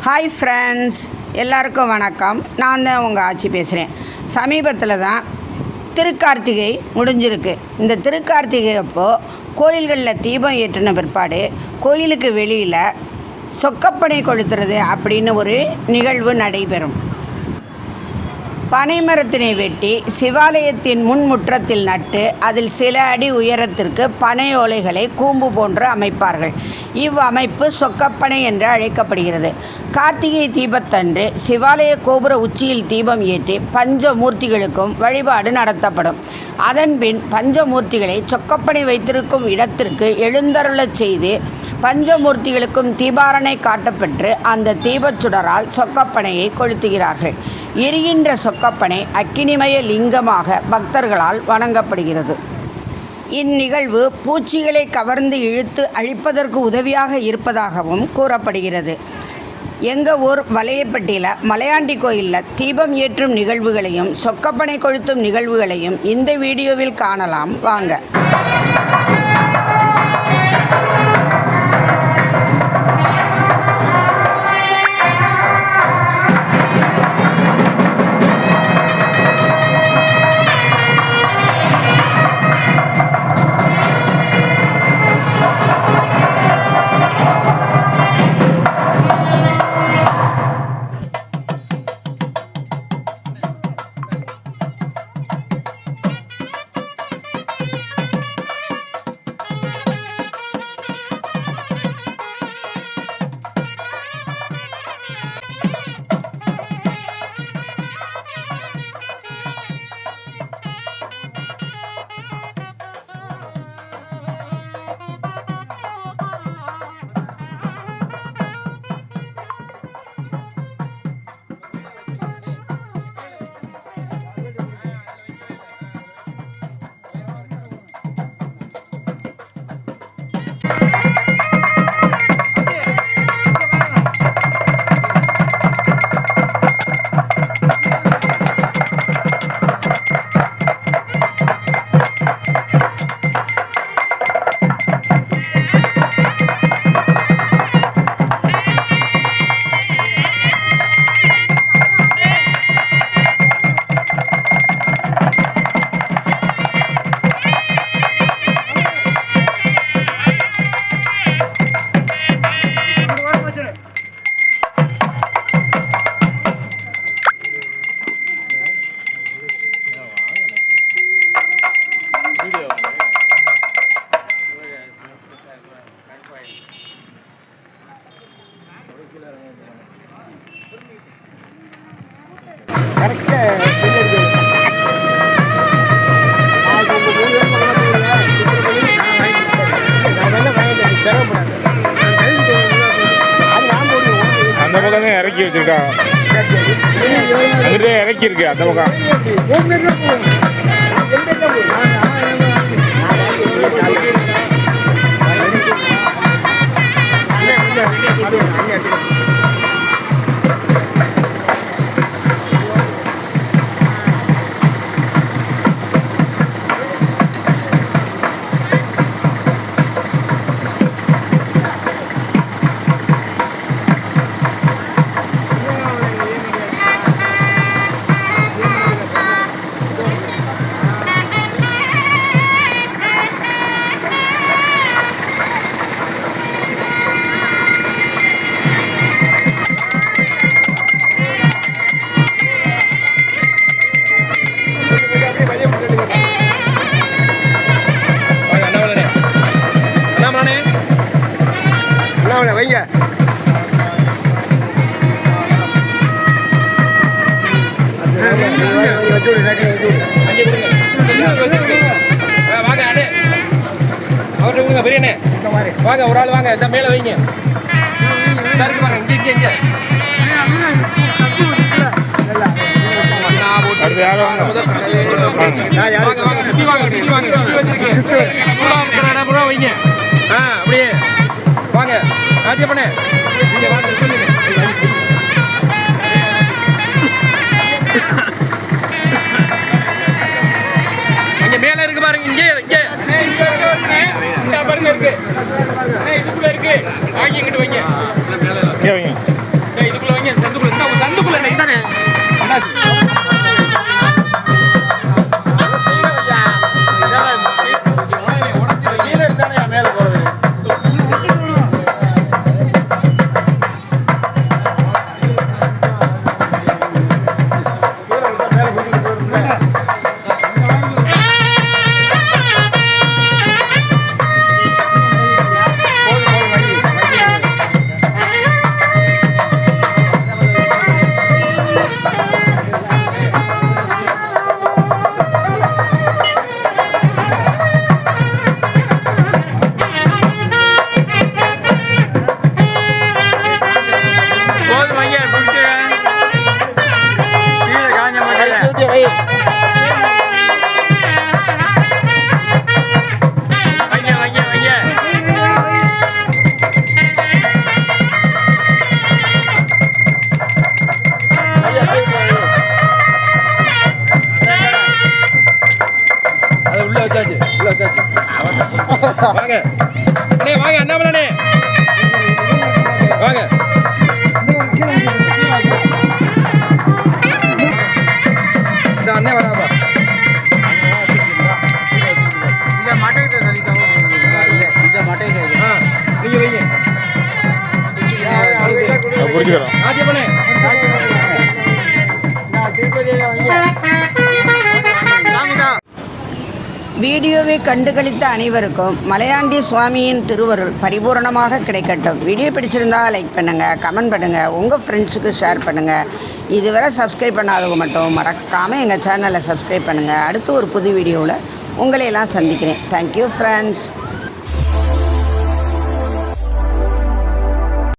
Hi friends, எல்லாருக்கும் வணக்கம். நான் தான் உங்கள் ஆச்சி பேசுகிறேன். சமீபத்தில் தான் திருக்கார்த்திகை முடிஞ்சிருக்கு. இந்த திருக்கார்த்திகை அப்போது கோயில்களில் தீபம் ஏற்றின பிற்பாடு கோயிலுக்கு வெளியில் சொக்கப்பனை கொளுத்துறது அப்படின்னு ஒரு நிகழ்வு நடைபெறும். பனைமரத்தினை வெட்டி சிவாலயத்தின் முன்முற்றத்தில் நட்டு அதில் சில அடி உயரத்திற்கு பனை ஓலைகளை கூம்பு போன்று அமைப்பார்கள். இவ்வமைப்பு சொக்கப்பனை என்று அழைக்கப்படுகிறது. கார்த்திகை தீபத்தன்று சிவாலய கோபுர உச்சியில் தீபம் ஏற்றி பஞ்சமூர்த்திகளுக்கும் வழிபாடு நடத்தப்படும். அதன்பின் பஞ்சமூர்த்திகளை சொக்கப்பனை வைத்திருக்கும் இடத்திற்கு எழுந்தருளச் செய்து பஞ்சமூர்த்திகளுக்கும் தீபாரணை காட்டப்பெற்று அந்த தீபச்சுடரால் சொக்கப்பனையை கொளுத்துகிறார்கள். எரிகின்ற சொக்கப்பனை அக்கினிமய லிங்கமாக பக்தர்களால் வணங்கப்படுகிறது. இந்நிகழ்வு பூச்சிகளை கவர்ந்து இழுத்து அழிப்பதற்கு உதவியாக இருப்பதாகவும் கூறப்படுகிறது. எங்கள் ஊர் வலையப்பட்டியில் மலையாண்டி கோயிலில் தீபம் ஏற்றும் நிகழ்வுகளையும் சொக்கப்பனை கொளுத்தும் நிகழ்வுகளையும் இந்த வீடியோவில் காணலாம். வாங்க. அந்த பக்கம் தான் இறக்கி வச்சிருக்கா, அங்கிட்டே இறக்கி இருக்கு அந்த பக்கம். வைங்க அவர்கிட்ட கொடுங்க பிரியாணி. வாங்க ஒரு ஆள் வாங்க, இந்த மேலே வைங்க. வைங்க அப்படியே வாங்க ராஜ்யப்பண்ணே. அங்கே மேலே இருக்கு பாருங்க, இங்கே இங்கே பாருங்க இருக்கு. இருக்கு அண்ணே இதுக்குள்ள இருக்கு வாங்கி இங்கிட்டு வைங்க இங்கே வைங்க. இதுக்குள்ள வைங்க சந்துக்குள்ள இந்த சந்துக்குள்ள அண்ணே இதானே உள்ள வச்சாச்சு வாங்க அண்ணே வாங்க அண்ணாமலை வாங்க இந்த அண்ணே வராப்பா இந்த மட்டை இந்த மட்டை நீங்க வைங்க பிடிச்சிக்கிறோம். ஆஜியப்பனே வீடியோவை கண்டுகளித்த அனைவருக்கும் மலையாண்டி சுவாமியின் திருவருள் பரிபூரணமாக கிடைக்கட்டும். வீடியோ பிடிச்சிருந்தா லைக் பண்ணுங்கள், கமெண்ட் பண்ணுங்கள், உங்கள் ஃப்ரெண்ட்ஸுக்கு ஷேர் பண்ணுங்கள். இதுவரை சப்ஸ்கிரைப் பண்ணாதவங்க மட்டும் மறக்காமல் எங்கள் சேனலை சப்ஸ்கிரைப் பண்ணுங்கள். அடுத்து ஒரு புது வீடியோவில் உங்களையெல்லாம் சந்திக்கிறேன். Thank you friends.